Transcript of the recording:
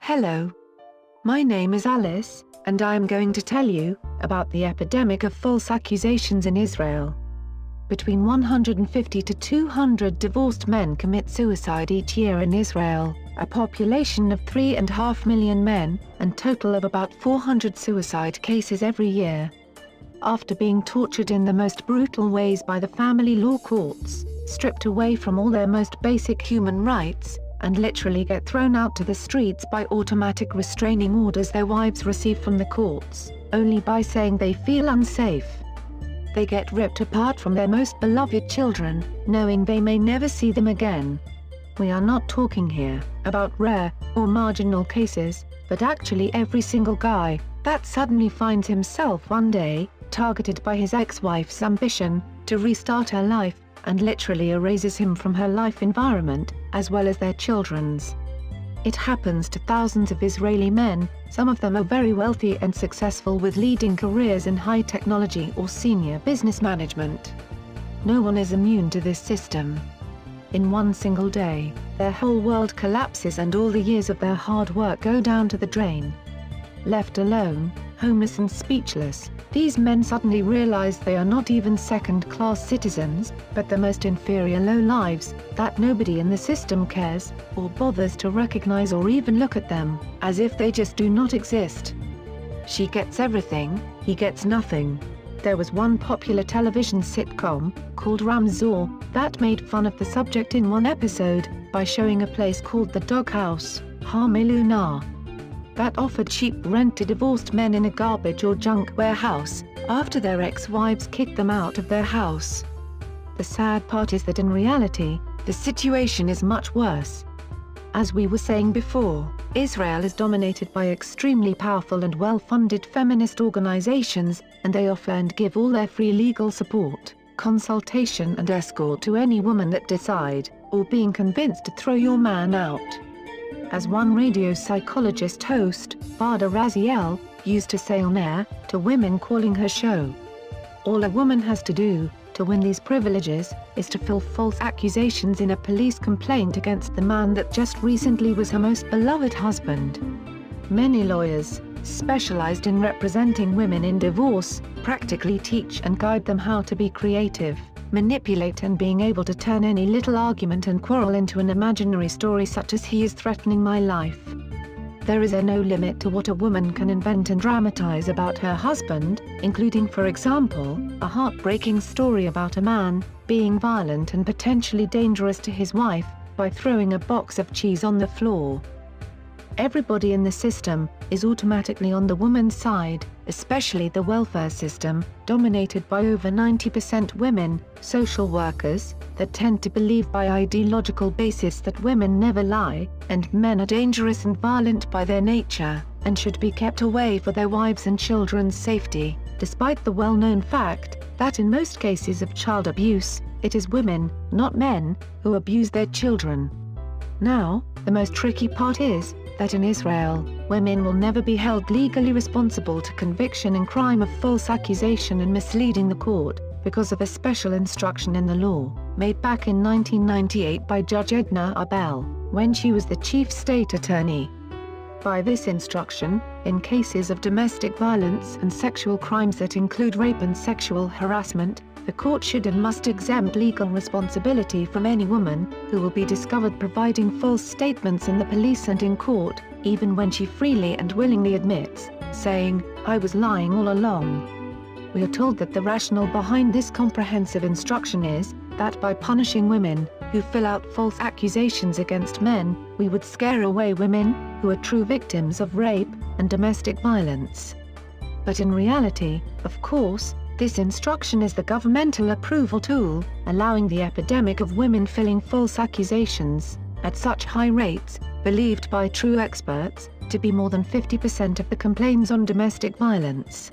Hello. My name is Alice, and I am going to tell you about the epidemic of false accusations in Israel. Between 150 to 200 divorced men commit suicide each year in Israel, a population of 3.5 million men, and total of about 400 suicide cases every year. After being tortured in the most brutal ways by the family law courts, stripped away from all their most basic human rights, and literally get thrown out to the streets by automatic restraining orders their wives receive from the courts, only by saying they feel unsafe. They get ripped apart from their most beloved children, knowing they may never see them again. We are not talking here about rare or marginal cases, but actually every single guy that suddenly finds himself one day targeted by his ex-wife's ambition to restart her life, and literally erases him from her life environment, as well as their children's. It happens to thousands of Israeli men, some of them are very wealthy and successful with leading careers in high technology or senior business management. No one is immune to this system. In one single day, their whole world collapses and all the years of their hard work go down to the drain. Left alone, homeless and speechless, these men suddenly realize they are not even second-class citizens, but the most inferior low-lives, that nobody in the system cares, or bothers to recognize or even look at them, as if they just do not exist. She gets everything, he gets nothing. There was one popular television sitcom, called Ramzor, that made fun of the subject in one episode, by showing a place called the Doghouse, Hamiluna, that offered cheap rent to divorced men in a garbage or junk warehouse, after their ex-wives kicked them out of their house. The sad part is that in reality, the situation is much worse. As we were saying before, Israel is dominated by extremely powerful and well-funded feminist organizations, and they offer and give all their free legal support, consultation and escort to any woman that decide, or being convinced to throw your man out. As one radio psychologist host, Bada Raziel, used to say on air, to women calling her show, all a woman has to do, to win these privileges, is to fill false accusations in a police complaint against the man that just recently was her most beloved husband. Many lawyers, specialized in representing women in divorce, practically teach and guide them how to be creative, manipulate and being able to turn any little argument and quarrel into an imaginary story such as "he is threatening my life." There is no limit to what a woman can invent and dramatize about her husband, including for example, a heartbreaking story about a man being violent and potentially dangerous to his wife, by throwing a box of cheese on the floor. Everybody in the system is automatically on the woman's side, especially the welfare system, dominated by over 90% women, social workers, that tend to believe by ideological basis that women never lie, and men are dangerous and violent by their nature, and should be kept away for their wives' and children's safety, despite the well-known fact that in most cases of child abuse, it is women, not men, who abuse their children. Now, the most tricky part is that in Israel, women will never be held legally responsible to conviction in crime of false accusation and misleading the court, because of a special instruction in the law, made back in 1998 by Judge Edna Arbel, when she was the chief state attorney. By this instruction, in cases of domestic violence and sexual crimes that include rape and sexual harassment, the court should and must exempt legal responsibility from any woman who will be discovered providing false statements in the police and in court, even when she freely and willingly admits, saying, "I was lying all along." We are told that the rationale behind this comprehensive instruction is that by punishing women who fill out false accusations against men, we would scare away women who are true victims of rape and domestic violence. But in reality, of course, this instruction is the governmental approval tool, allowing the epidemic of women filling false accusations, at such high rates, believed by true experts, to be more than 50% of the complaints on domestic violence.